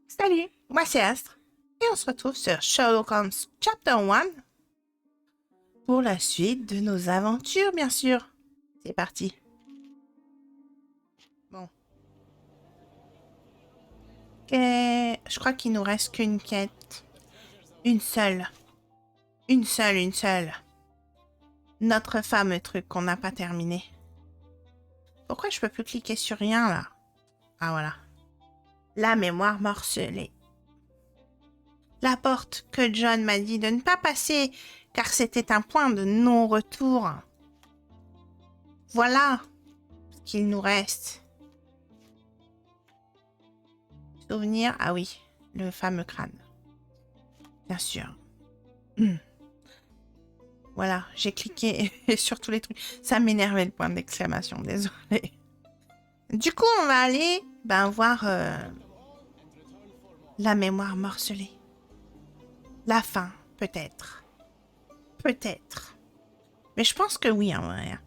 Salut, moi c'est Astre. Et on se retrouve sur Sherlock Holmes Chapter 1 pour la suite de nos aventures, bien sûr. C'est parti. Bon. Je crois qu'il nous reste qu'une quête. Une seule. Une seule. Notre fameux truc qu'on n'a pas terminé. Pourquoi je peux plus cliquer sur rien, là? Ah, voilà. La mémoire morcelée. La porte que John m'a dit de ne pas passer, car c'était un point de non-retour. Voilà ce qu'il nous reste. Souvenirs, ah oui, le fameux crâne. Bien sûr. Voilà, j'ai cliqué sur tous les trucs. Ça m'énervait le point d'exclamation, désolé. Du coup, on va aller voir la mémoire morcelée. La fin, peut-être. Peut-être. Mais je pense que oui, en vrai.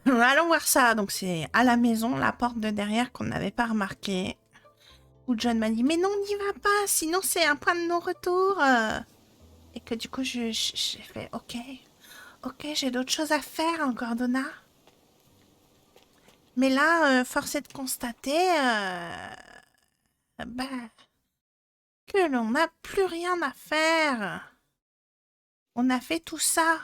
Allons voir ça. Donc, c'est à la maison, la porte de derrière qu'on n'avait pas remarqué. Où John m'a dit, mais non, n'y va pas, sinon c'est un point de non-retour. Et que du coup, j'ai fait, ok, j'ai d'autres choses à faire encore, Donna. Mais là, force est de constater que l'on n'a plus rien à faire. On a fait tout ça.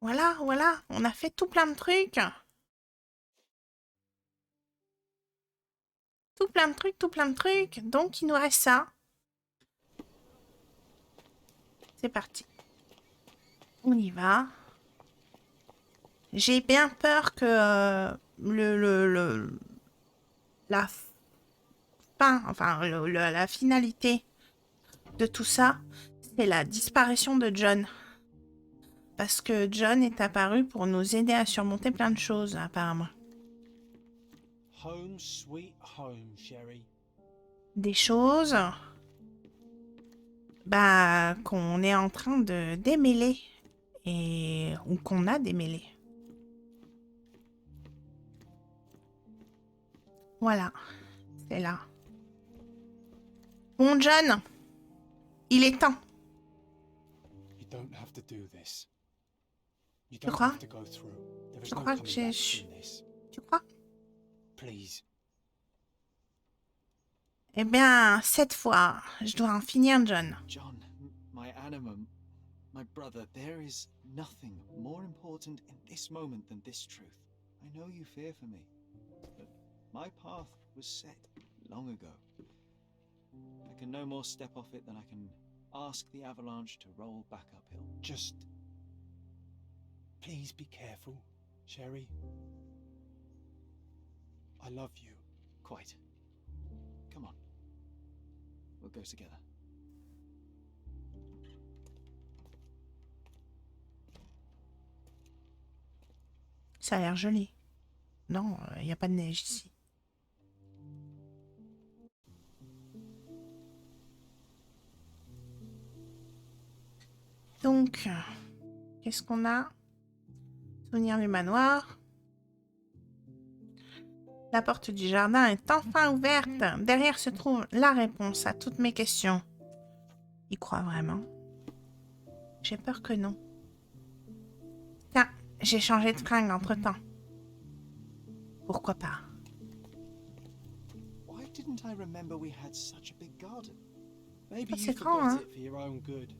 Voilà, on a fait tout plein de trucs. Tout plein de trucs. Donc, il nous reste ça. C'est parti. On y va. J'ai bien peur que la fin, enfin, la finalité de tout ça, c'est la disparition de John. Parce que John est apparu pour nous aider à surmonter plein de choses, apparemment. Home sweet home, Sherry. Des choses qu'on est en train de démêler ou qu'on a démêlé. Voilà, c'est là. Bon John, il est temps. You don't have to do this. You Tu don't crois? have to go through. There is Tu no crois coming que back j'ai... from this. Tu crois? Please. Eh bien, cette fois, je dois en finir, John. John, my animum, my brother, there is nothing more important in this moment than this truth. I know you fear for me, but my path was set long ago. I can no more step off it than I can ask the avalanche to roll back uphill. Just... Please be careful, Sherry. I love you. Quite. Come on. We'll go together. Ça a l'air joli. Non, il n'y a pas de neige ici. Donc, qu'est-ce qu'on a? Souvenir du manoir. La porte du jardin est enfin ouverte. Derrière se trouve la réponse à toutes mes questions. Il croit vraiment? J'ai peur que non. Tiens, j'ai changé de fringue entre-temps. Pourquoi pas? Why didn't I remember we had such a big garden? Maybe C'est you grand, forgot hein? it for your own good.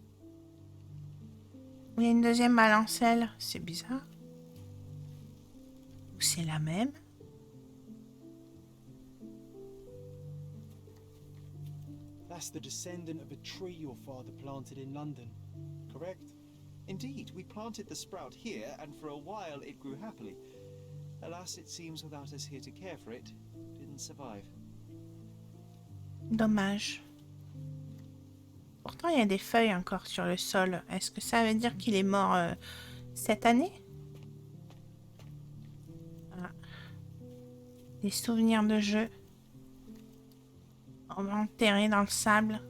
Il y a une deuxième balancelle. C'est bizarre. Ou c'est la même? That's the descendant of a tree your father planted in London, correct? Indeed, we planted the sprout here, and for a while it grew happily. Alas, it seems without us here to care for it, didn't survive. Dommage. Pourtant, il y a des feuilles encore sur le sol. Est-ce que ça veut dire qu'il est mort cette année? Ah. Des souvenirs de jeu. Enterrés dans le sable.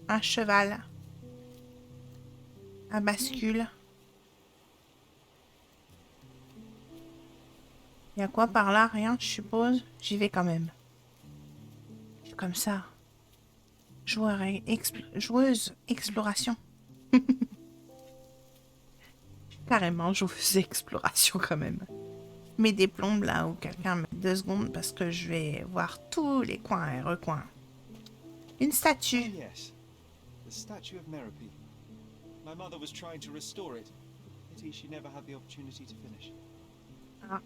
Un cheval. à bascule. Il y a quoi par là? Rien, je suppose. J'y vais quand même. Comme ça. Joueuse exploration. Carrément, joueuse exploration quand même. Je mets des plombes là où quelqu'un met 2 secondes parce que je vais voir tous les coins et recoins. Une Oh statue. yes, the statue of Merope. My mother was trying to restore it. Pity she never had the opportunity to finish. Ah.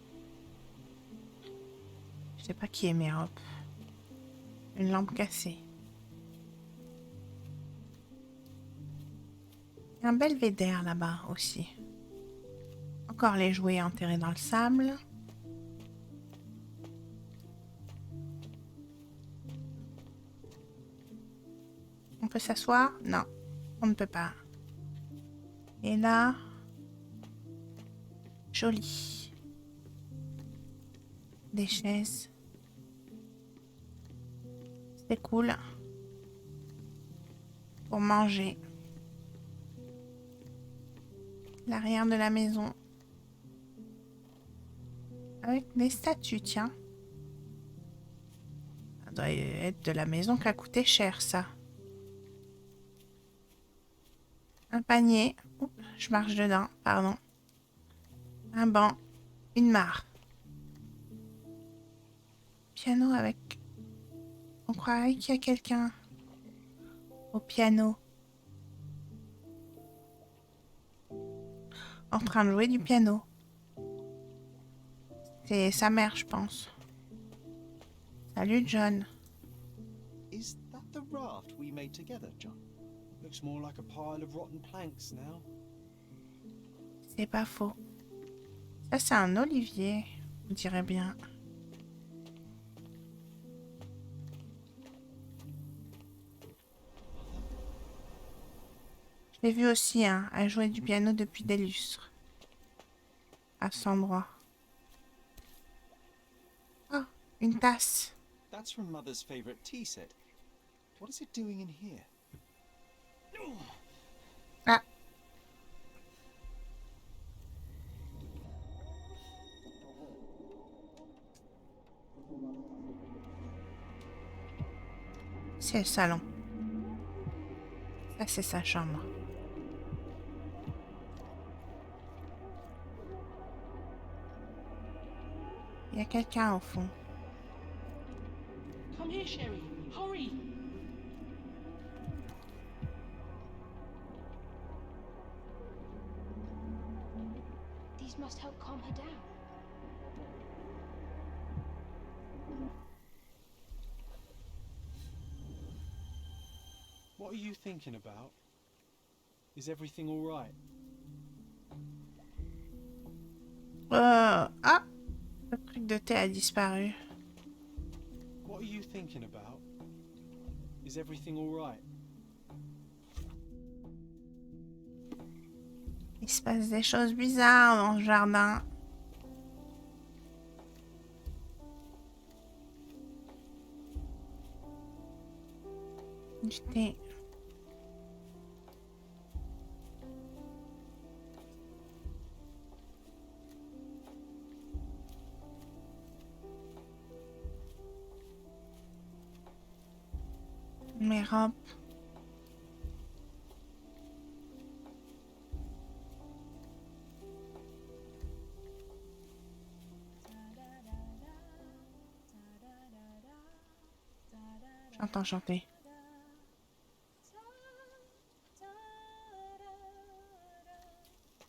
Je sais pas qui est Mérope. Une lampe cassée. Il y a un belvédère là-bas aussi. Encore les jouets enterrés dans le sable. On peut s'asseoir? Non, on ne peut pas. Et là, joli. Des chaises. C'est cool. Pour manger. L'arrière de la maison. Avec des statues, tiens. Ça doit être de la maison qui a coûté cher, ça. Un panier. Oups, je marche dedans, pardon. Un banc. Une mare. Piano avec... On croirait qu'il y a quelqu'un au piano. En train de jouer du piano. C'est sa mère, je pense. Salut, John. Is that the raft we made together, John? Looks more like a pile of rotten planks now. C'est pas faux. Ça, c'est un olivier, on dirait bien. Je l'ai vu aussi, hein, à jouer du piano depuis des lustres. À cet endroit. Oh, une tasse. That's from Mother's favorite tea set. What is it doing in here? Ah. C'est le salon. Ça, c'est sa chambre. Il y a quelqu'un au fond. Come here, Sherry. Hurry. These must help calm her down. What are you thinking about? Is everything all right? Ah! Le truc de thé a disparu. What are you thinking about? Is everything all right? Il se passe des choses bizarres dans ce jardin. Du thé. Mes robes. J'entends chanter.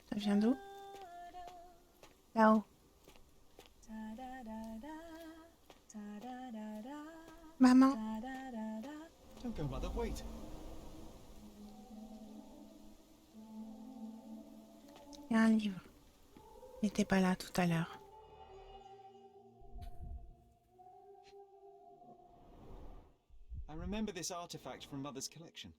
Ça vient d'où? Là-haut. Maman. Don't go, Mother, wait. Il y a un livre. Il n'était pas là tout à l'heure. I remember this artifact from Mother's collection.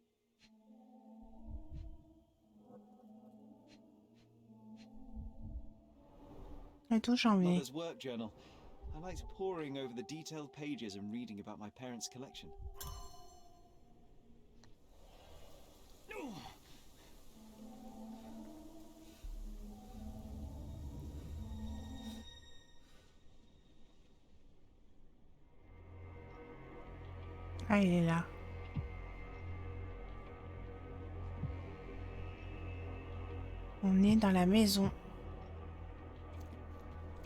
Et tout janvier. Mother's work journal. I liked poring over the detailed pages and reading about my parents' collection. Ah, il est là. On est dans la maison.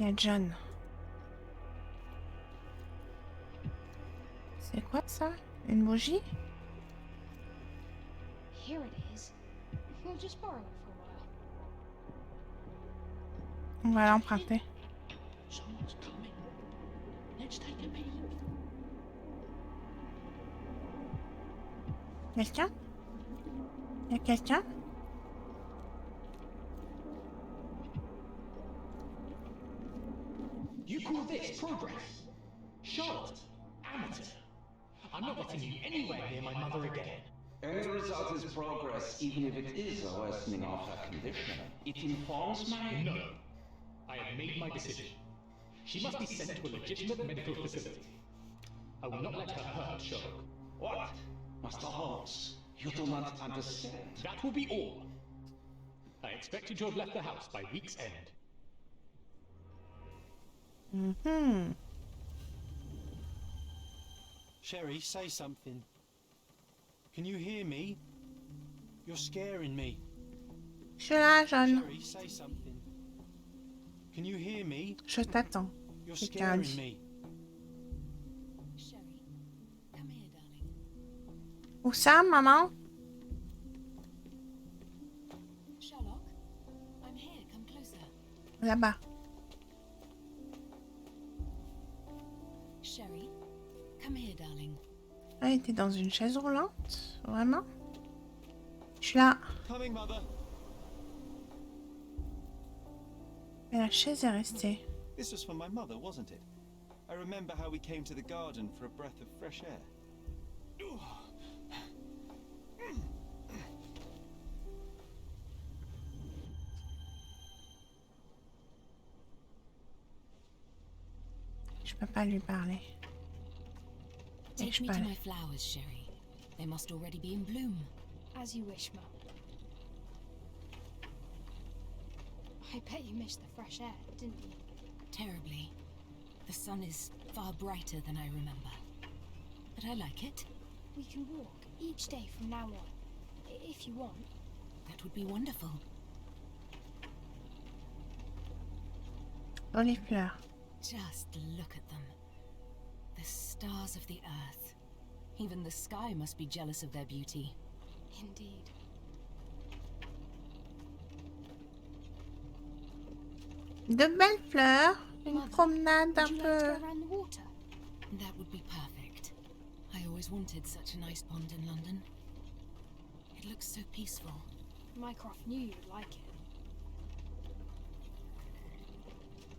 Il y a John. C'est quoi ça? Une bougie? Here it is. We'll just borrow it for a while. On va l'emprunter. Someone's coming. Let's take a peek. Quelqu'un? Il y a quelqu'un? You call this progress? Charlotte, amateur. I'm not letting you anywhere near my mother again. Any result is progress, even if it is a worsening of her condition. It informs my... No. I have made my decision. She must be sent to a legitimate medical facility. I will not let her hurt Sherlock. What? Master Holmes, you do not understand. That will be all. I expect you to have left the house by week's end. Mhm. Sherry, say something. Can you hear me? You're scaring me. Je suis là, John. Sherry, say something. Can you hear me? Je t'attends. You're Quelqu'un a scaring dit. me. Sherry, come here, darling. Où ça, maman? Sherlock, I'm here. Come closer. Là-bas. Sherry, come here, darling. Ah, t'es dans une chaise roulante? Vraiment? Je suis là. Coming, mother. Mais la chaise est restée. This was for my mother, wasn't it? I remember how we came to the garden for a breath of fresh air. Je peux pas lui parler. Et Take je me peux to aller. my flowers, Sherry. They must already be in bloom. As you wish, Mum. I bet you missed the fresh air, didn't you? Terribly. The sun is far brighter than I remember. But I like it. We can walk each day from now on, if you want. That would be wonderful. Dans les fleurs. Just look at them. The stars of the earth. Even the sky must be jealous of their beauty. Indeed. De belles fleurs. Une Mother, promenade un would you like to peu. go around the water? That would be perfect. I always wanted such a nice pond in London. It looks so peaceful. Mycroft knew you would like it.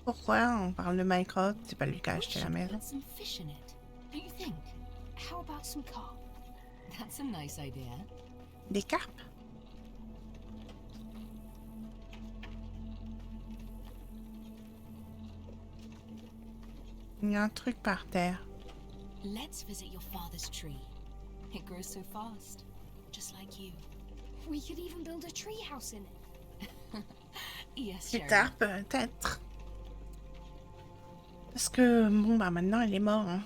Pourquoi on parle de Minecraft? C'est pas lui qui a We acheté la should maison. put some fish in it. Don't you think? How about some carp? That's a nice idea. Des carpes? Il y a un truc par terre. Let's visit your father's tree. It grows so fast, just like you. We could even build a tree house in it. Yes, Plus Sherry. tard, peut-être. Parce que, bon, bah maintenant, il est mort. Hein.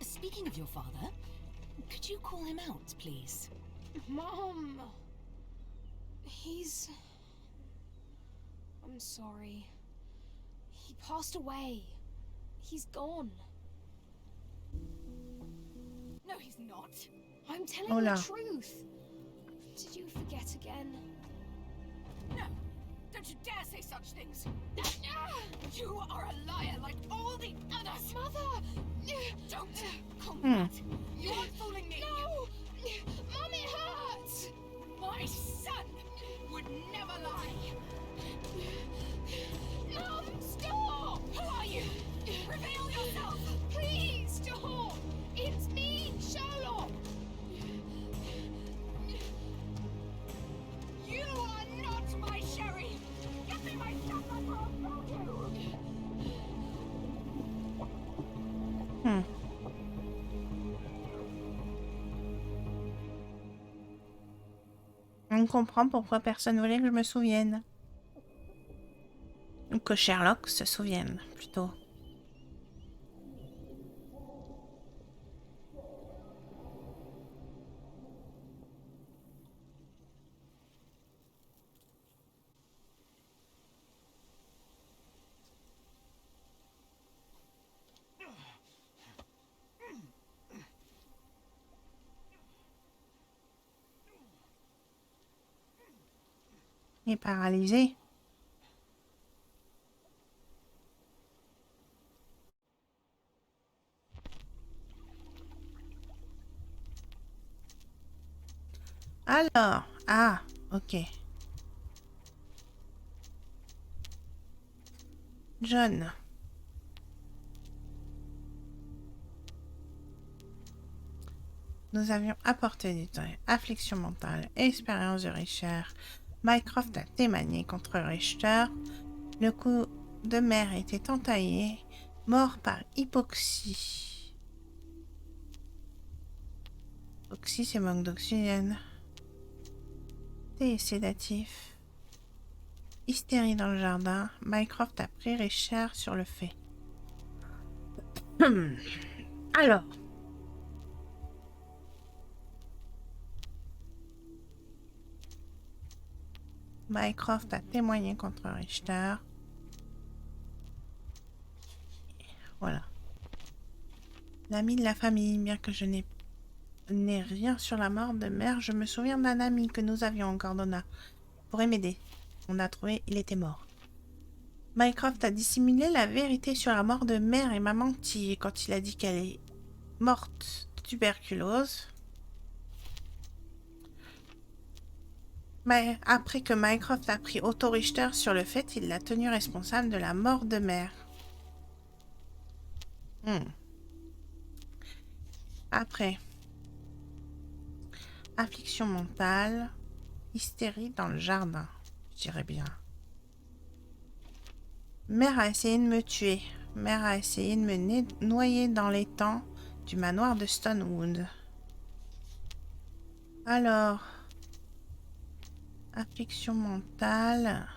Speaking of your father, could you call him out, please? Mom! He's... I'm sorry. He passed away. He's gone. No, he's not. I'm telling Oh the là. truth. Did you forget again? No, don't you dare say such things. You are a liar like all the others. Mother! Don't call me that. You aren't fooling me. No! Mom, it hurts! My son would never lie. Mom, stop! Who are you? Reveal yourself. Please stop! It's me, Sherlock! You are not my Sherry. Give me my son before I kill you. On comprend pourquoi personne voulait que je me souvienne. Ou que Sherlock se souvienne, plutôt. Il est paralysé. Alors, ah, ok. John. Nous avions apporté du temps, affliction mentale, expérience de Richter. Mycroft a témoigné contre Richter. Le coup de mère était entaillé, mort par hypoxie. Hypoxie, c'est manque d'oxygène. Thé sédatif. Hystérie dans le jardin. Mycroft a pris Richter sur le fait. Alors. Mycroft a témoigné contre Richter. Voilà. L'ami de la famille, bien que je n'ai rien sur la mort de mère, je me souviens d'un ami que nous avions en Cordona. Pourrait m'aider. On a trouvé, il était mort. Mycroft a dissimulé la vérité sur la mort de mère et m'a menti quand il a dit qu'elle est morte de tuberculose. Mais après que Mycroft a pris Otto Richter sur le fait, il l'a tenu responsable de la mort de mère. Après, affliction mentale, hystérie dans le jardin, je dirais bien. Mère a essayé de me tuer. Mère a essayé de me noyer dans l'étang du manoir de Stonewood. Alors, affliction mentale,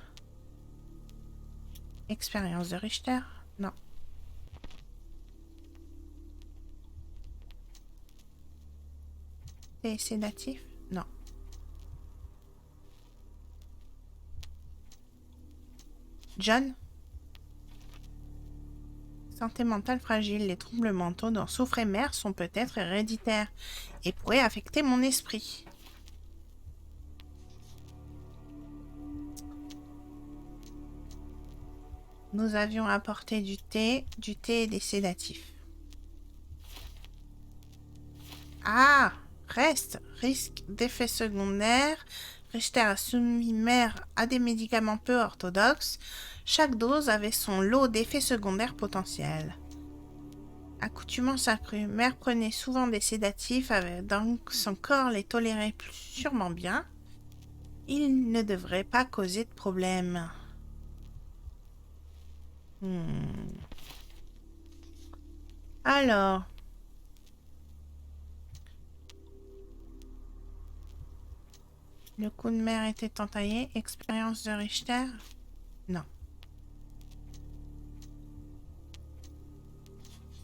expérience de Richter, non. Et sédatif, non. John? Santé mentale fragile. Les troubles mentaux dont souffrait mère sont peut-être héréditaires et pourraient affecter mon esprit. Nous avions apporté du thé et des sédatifs. Ah! Reste, risque d'effets secondaires. Richter a soumis mère à des médicaments peu orthodoxes. Chaque dose avait son lot d'effets secondaires potentiels. Accoutumance accrue. Mère prenait souvent des sédatifs, donc son corps les tolérait sûrement bien. Il ne devrait pas causer de problème. Alors... Le coup de mère était entaillé. Expérience de Richter? Non.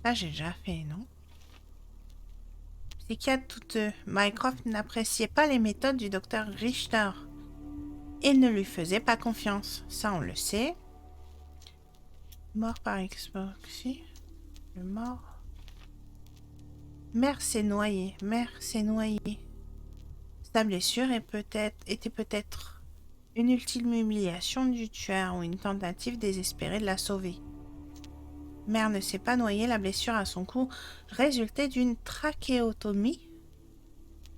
Ça, j'ai déjà fait, non? Psychiatre douteux. Mycroft n'appréciait pas les méthodes du docteur Richter et ne lui faisait pas confiance. Ça, on le sait. Mort par hypoxie. Le mort. Mère s'est noyée. Mère s'est noyée. Sa blessure était peut-être une ultime humiliation du tueur ou une tentative désespérée de la sauver. Mère ne s'est pas noyée, la blessure à son cou résultait d'une trachéotomie,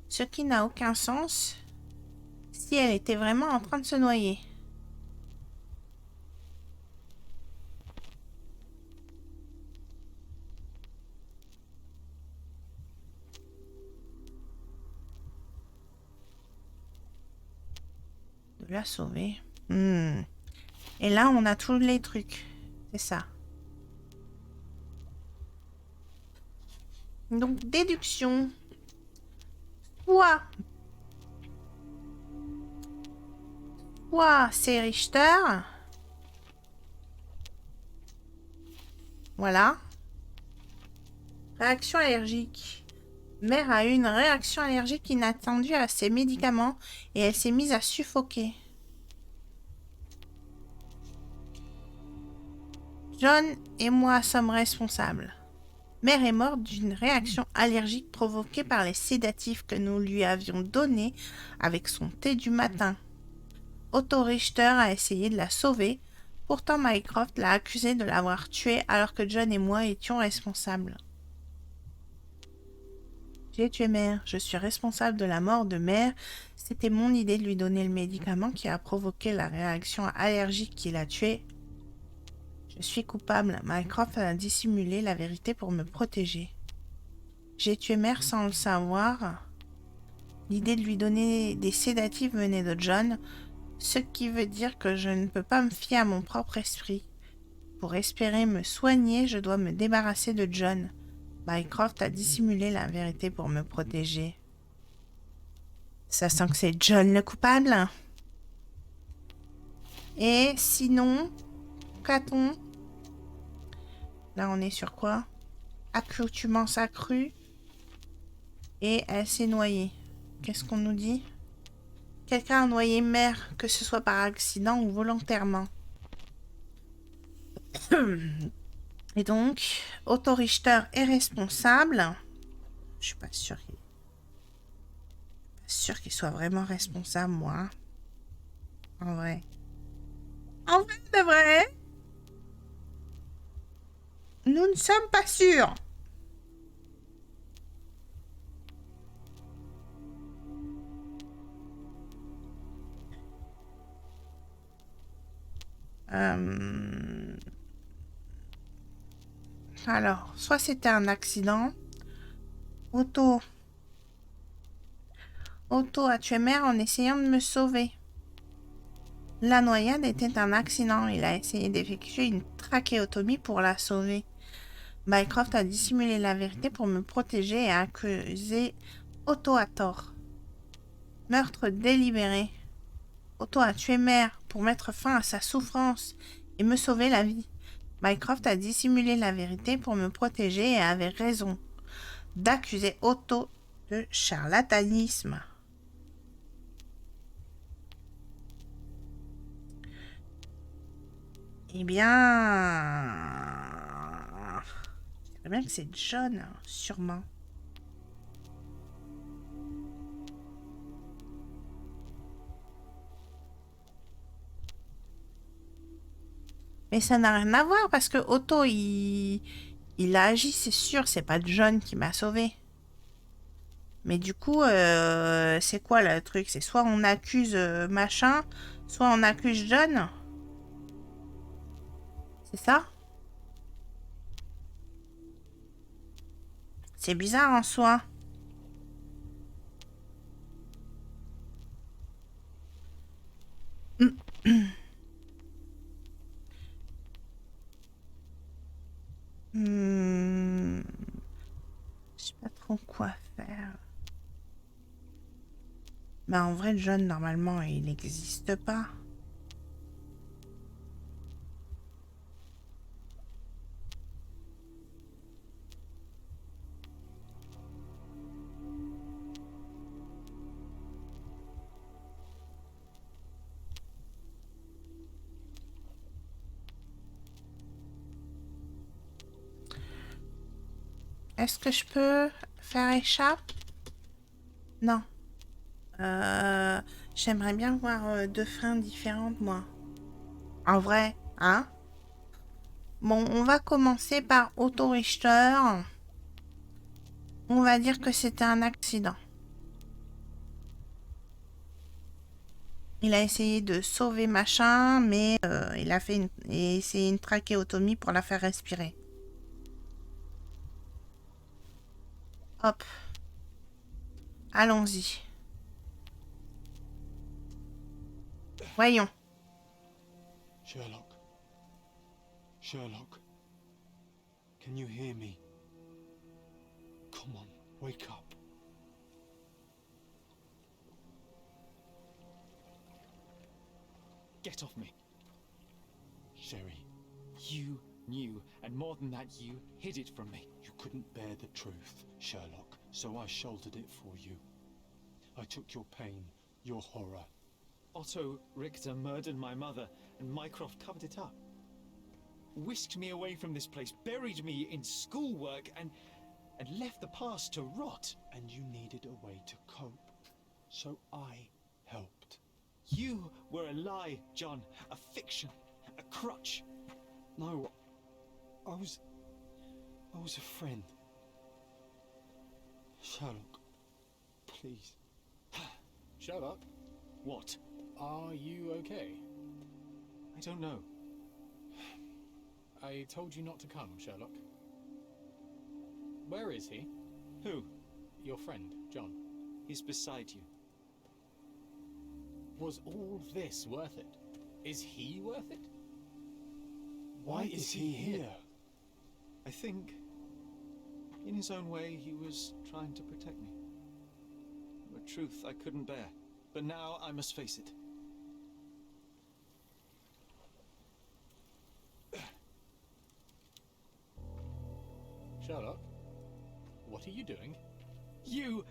ce qui n'a aucun sens si elle était vraiment en train de se noyer. De la sauver. Et là, on a tous les trucs. C'est ça. Donc, déduction. Soit c'est Richter. Voilà. Réaction allergique. Mère a eu une réaction allergique inattendue à ses médicaments et elle s'est mise à suffoquer. John et moi sommes responsables. Mère est morte d'une réaction allergique provoquée par les sédatifs que nous lui avions donnés avec son thé du matin. Otto Richter a essayé de la sauver. Pourtant, Mycroft l'a accusé de l'avoir tuée alors que John et moi étions responsables. J'ai tué mère. Je suis responsable de la mort de mère. C'était mon idée de lui donner le médicament qui a provoqué la réaction allergique qui l'a tuée. Je suis coupable. Mycroft a dissimulé la vérité pour me protéger. J'ai tué mère sans le savoir. L'idée de lui donner des sédatifs venait de John, ce qui veut dire que je ne peux pas me fier à mon propre esprit. Pour espérer me soigner, je dois me débarrasser de John. Mycroft a dissimulé la vérité pour me protéger. Ça sent que c'est John le coupable. Et sinon, qu'a-t-on? Là, on est sur quoi? Accoutumance accrue. Et elle s'est noyée. Qu'est-ce qu'on nous dit? Quelqu'un a noyé mère, que ce soit par accident ou volontairement. Et donc, Otto Richter est responsable. Je suis pas sûre qu'il soit vraiment responsable, moi. En vrai. En vrai de vrai, nous ne sommes pas sûrs. Alors, soit c'était un accident. Otto a tué mère en essayant de me sauver. La noyade était un accident. Il a essayé d'effectuer une trachéotomie pour la sauver. Mycroft a dissimulé la vérité pour me protéger et a accusé Otto à tort. Meurtre délibéré. Otto a tué mère pour mettre fin à sa souffrance et me sauver la vie. Mycroft a dissimulé la vérité pour me protéger et avait raison d'accuser Otto de charlatanisme. Eh bien... je dirais bien que c'est John, sûrement. Mais ça n'a rien à voir parce que Otto, il a agi, c'est sûr, c'est pas John qui m'a sauvé. Mais du coup, c'est quoi le truc? C'est soit on accuse machin, soit on accuse John. C'est ça? C'est bizarre en soi. Je sais pas trop quoi faire. Mais en vrai, John, normalement, il n'existe pas. Est-ce que je peux faire échappe? Non. J'aimerais bien voir deux fins différentes, moi. En vrai, hein? Bon, on va commencer par Otto Richter. On va dire que c'était un accident. Il a essayé de sauver machin, mais il a essayé une trachéotomie pour la faire respirer. Hop. Allons-y. Voyons. Sherlock. Can you hear me? Come on, wake up. Get off me. Sherry, You knew, and more than that, you hid it from me. you couldn't bear the truth, Sherlock, so I sheltered it for you. I took your pain, your horror. Otto Richter murdered my mother, and Mycroft covered it up. Whisked me away from this place, buried me in schoolwork, and left the past to rot. And you needed a way to cope. So I helped. You were a lie, John. A fiction. A crutch. No, I was a friend. Sherlock, please. Sherlock, What? are you okay? I don't know. I told you not to come, Sherlock. Where is he? Who? Your friend, John. He's beside you. Was all this worth it? Is he worth it? Why is he here? I think, in his own way, he was trying to protect me. A truth I couldn't bear. But now I must face it. Sherlock, what are you doing? You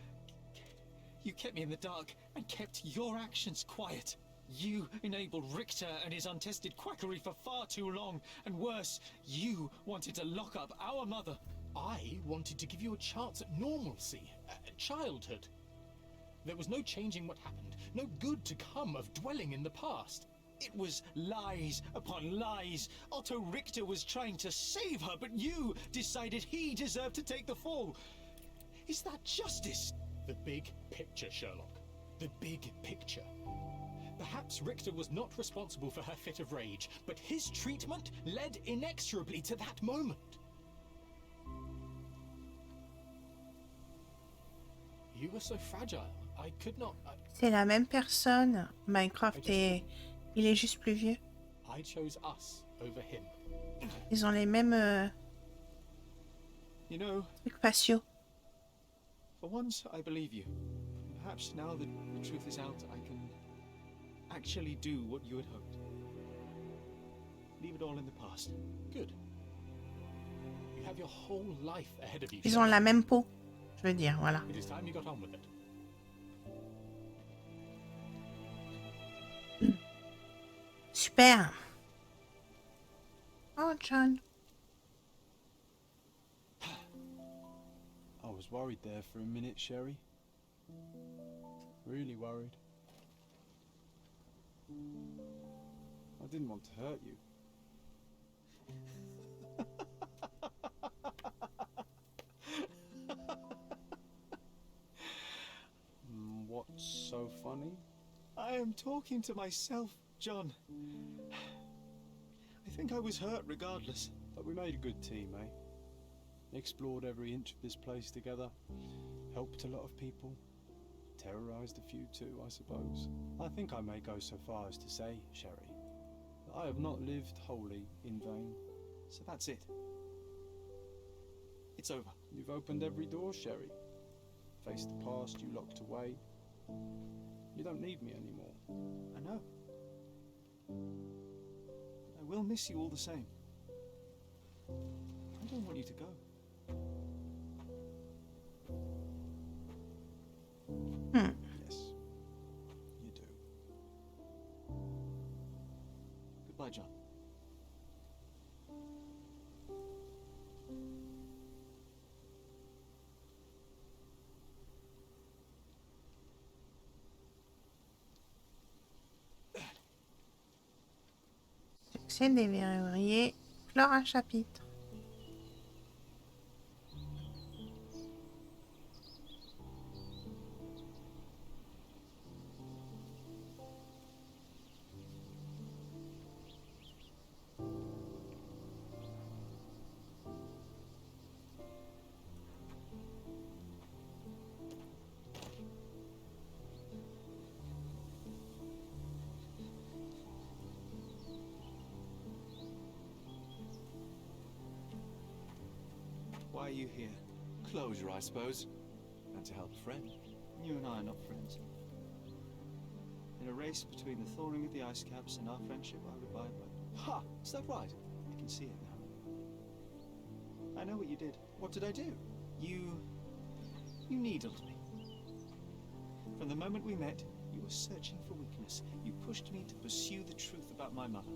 kept me in the dark and kept your actions quiet. You enabled Richter and his untested quackery for far too long. And worse, you wanted to lock up our mother. I wanted to give you a chance at normalcy, childhood. There was no changing what happened, no good to come of dwelling in the past. It was lies upon lies. Otto Richter was trying to save her, but you decided he deserved to take the fall. Is that justice? The big picture, Sherlock. The big picture. Perhaps Richter was not responsible for her fit of rage, but his treatment led inexorably to that moment. You were so fragile. I could not... C'est la même personne. Mycroft est... Il est juste plus vieux. I chose us over him. Ils ont les mêmes You know, trucs faciaux. for once I believe you. Perhaps now that the truth is out, I can actually do what you had hoped. Leave it all in the past. Good. You have your whole life ahead of you. Ils ont la même peau. Je veux dire, voilà. It is time you got on with it. Super. Oh, John. I was worried there for a minute, Sherry. Really worried. I didn't want to hurt you. What's so funny? I am talking to myself, John. I think I was hurt regardless. But we made a good team, eh? Explored every inch of this place together. Helped a lot of people. Terrorized a few too, I suppose. I think I may go so far as to say, Sherry, that I have not lived wholly in vain. So that's it. It's over. You've opened every door, Sherry. Faced the past you locked away. You don't need me anymore. I know. I will miss you all the same. I don't want you to go. Yes, you do. Goodbye, John. Succès déverrouillé. Clore un chapitre. Why are you here? Closure, I suppose. And to help a friend. You and I are not friends. In a race between the thawing of the ice caps and our friendship, I would abide by. Ha! Is that right? I can see it now. I know what you did. What did I do? You needled me. From the moment we met, you were searching for weakness. You pushed me to pursue the truth about my mother.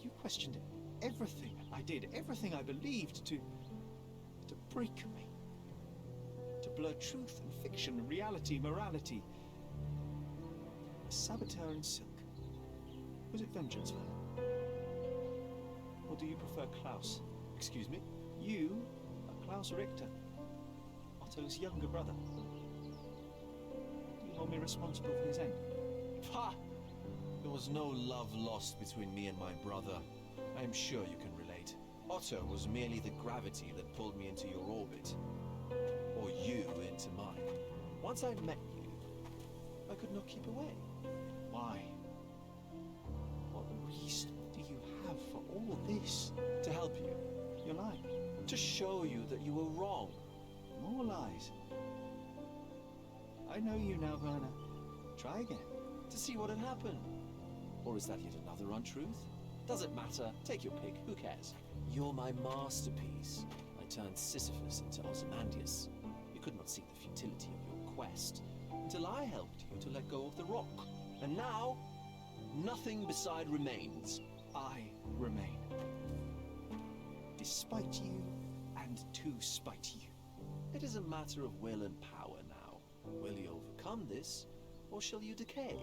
You questioned everything I did, everything I believed, to break me. To blur truth and fiction, reality, morality. A saboteur in silk. Was it vengeance for her? Or do you prefer Klaus? Excuse me? You are Klaus Richter, Otto's younger brother. Do you hold me responsible for his end? Ha! There was no love lost between me and my brother. I am sure you can relate. Otto was merely the gravity that pulled me into your orbit. Or you into mine. Once I met you, I could not keep away. Why? What reason do you have for all this? To help you. You're lying. To show you that you were wrong. More lies. I know you now, Werner. Try again. To see what had happened. Or is that yet another untruth? Doesn't matter. Take your pick. Who cares? You're my masterpiece. I turned Sisyphus into Ozymandias. You could not see the futility of your quest until I helped you to let go of the rock. And now, nothing beside remains. I remain. Despite you, and to spite you. It is a matter of will and power now. Will you overcome this, or shall you decay?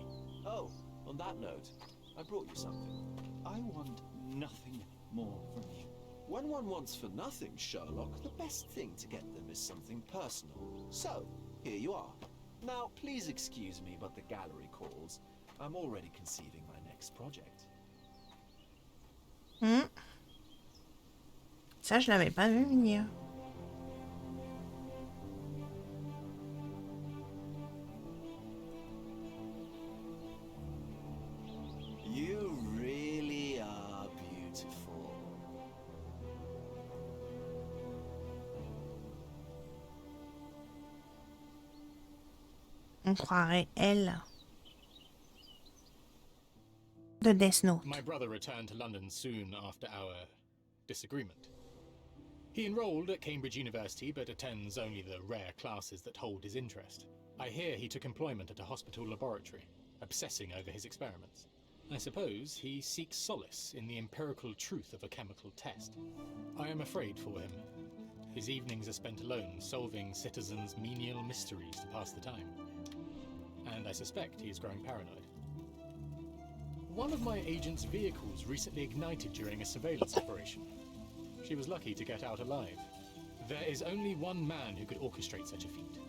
Oh, on that note, I brought you something. I want nothing more from you. When one wants for nothing, Sherlock, the best thing to get them is something personal. So, here you are. Now, please excuse me, but the gallery calls. I'm already conceiving my next project. Ça, je l'avais pas vu venir. You really are beautiful. On croirait elle de Death Note. My brother returned to London soon after our disagreement. He enrolled at Cambridge University, but attends only the rare classes that hold his interest. I hear he took employment at a hospital laboratory, obsessing over his experiments. I suppose he seeks solace in the empirical truth of a chemical test. I am afraid for him. His evenings are spent alone, solving citizens' menial mysteries to pass the time. And I suspect he is growing paranoid. One of my agent's vehicles recently ignited during a surveillance operation. She was lucky to get out alive. There is only one man who could orchestrate such a feat.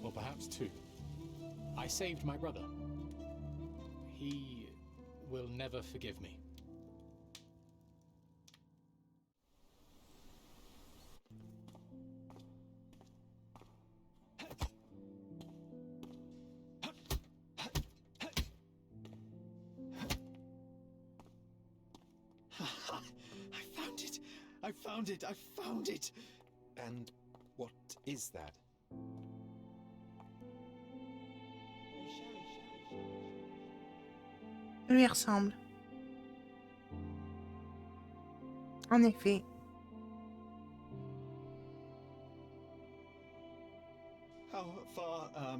Or perhaps two. I saved my brother. He will never forgive me. I found it! I found it! And what is that? Lui ressemble. En effet. How far,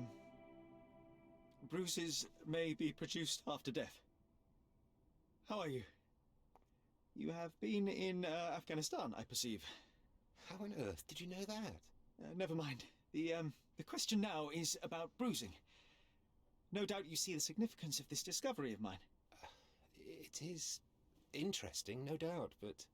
bruises may be produced after death. How are you? You have been in Afghanistan, I perceive. How on earth did you know that? Never mind. The question now is about bruising. No doubt you see the significance of this discovery of mine. It is interesting, no doubt, but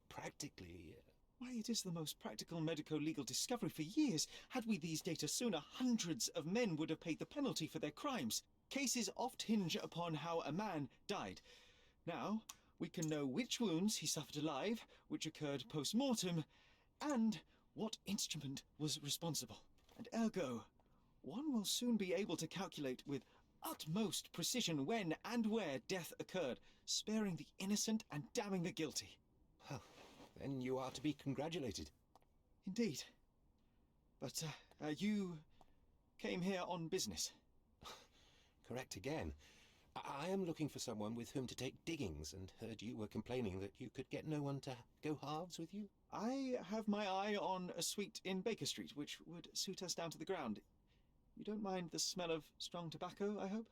practically... Why, it is the most practical medico-legal discovery for years. Had we these data sooner, hundreds of men would have paid the penalty for their crimes. Cases oft hinge upon how a man died. Now, we can know which wounds he suffered alive, which occurred post-mortem, and what instrument was responsible. And ergo, one will soon be able to calculate with utmost precision when and where death occurred, sparing the innocent and damning the guilty. Well, then you are to be congratulated. Indeed. But you came here on business. Correct again. I am looking for someone with whom to take diggings, and heard you were complaining that you could get no one to go halves with you. I have my eye on a suite in Baker Street, which would suit us down to the ground. You don't mind the smell of strong tobacco, I hope?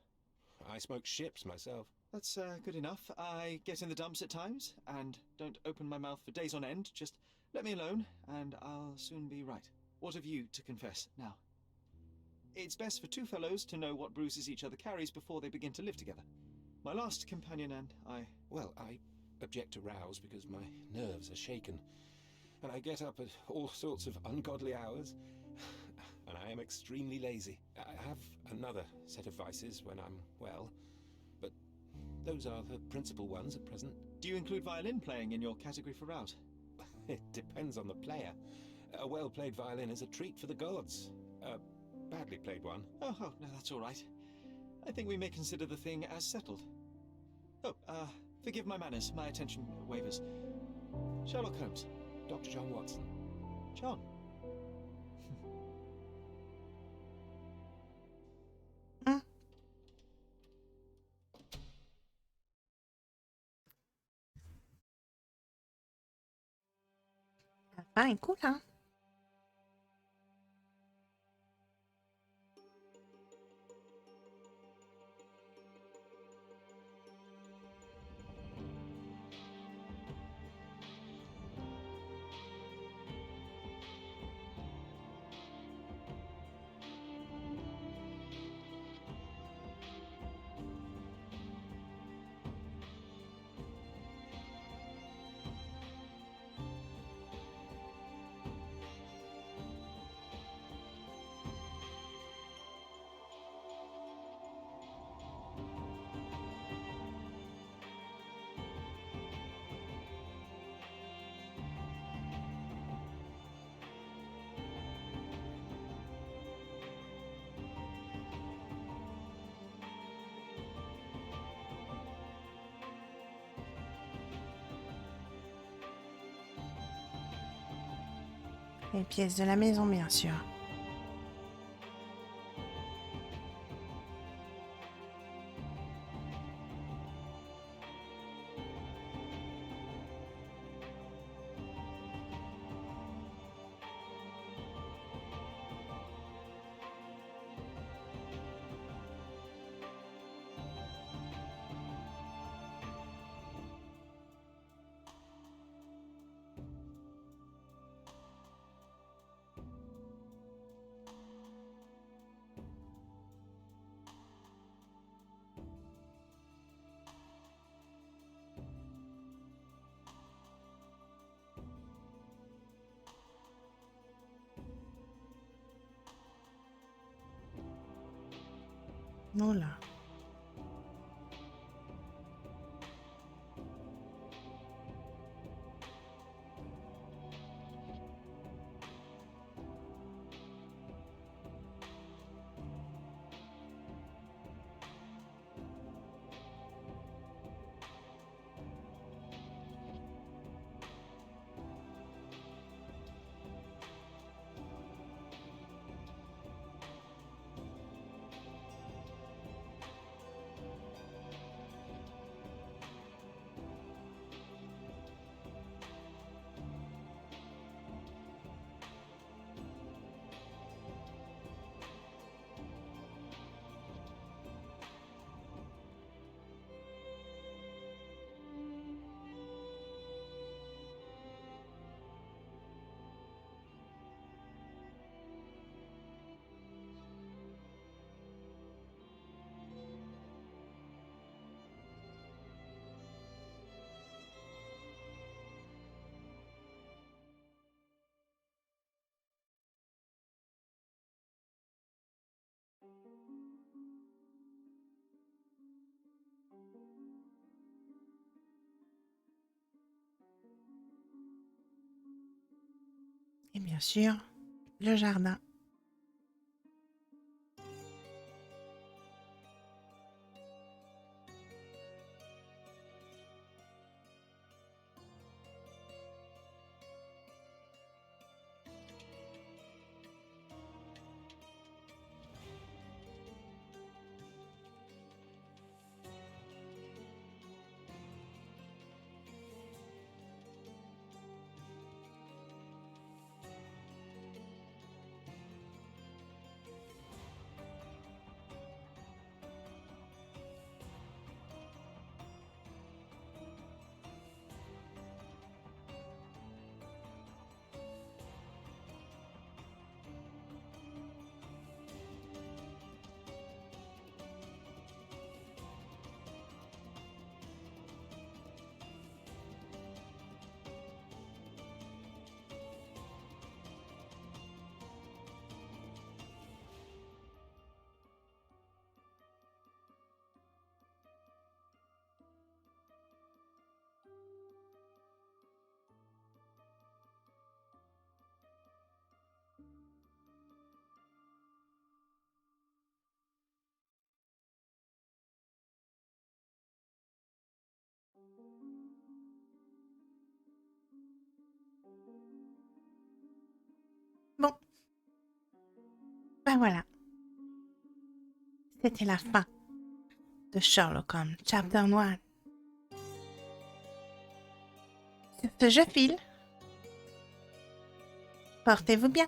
I smoke ships myself. That's good enough. I get in the dumps at times, and don't open my mouth for days on end. Just let me alone, and I'll soon be right. What have you to confess now? It's best for two fellows to know what bruises each other carries before they begin to live together. My last companion and I... Well, I object to rows because my nerves are shaken. And I get up at all sorts of ungodly hours. And I am extremely lazy. I have another set of vices when I'm well. But those are the principal ones at present. Do you include violin playing in your category for rout? It depends on the player. A well-played violin is a treat for the gods. A badly played one. Oh, no, that's all right. I think we may consider the thing as settled. Oh, forgive my manners. My attention wavers. Sherlock Holmes. Dr. John Watson. John. La fin est cool, hein? Les pièces de la maison, bien sûr. Oh là. Et bien sûr, le jardin. Ben voilà. C'était la fin de Sherlock Holmes, Chapter 1. Sur ce, je file. Portez-vous bien.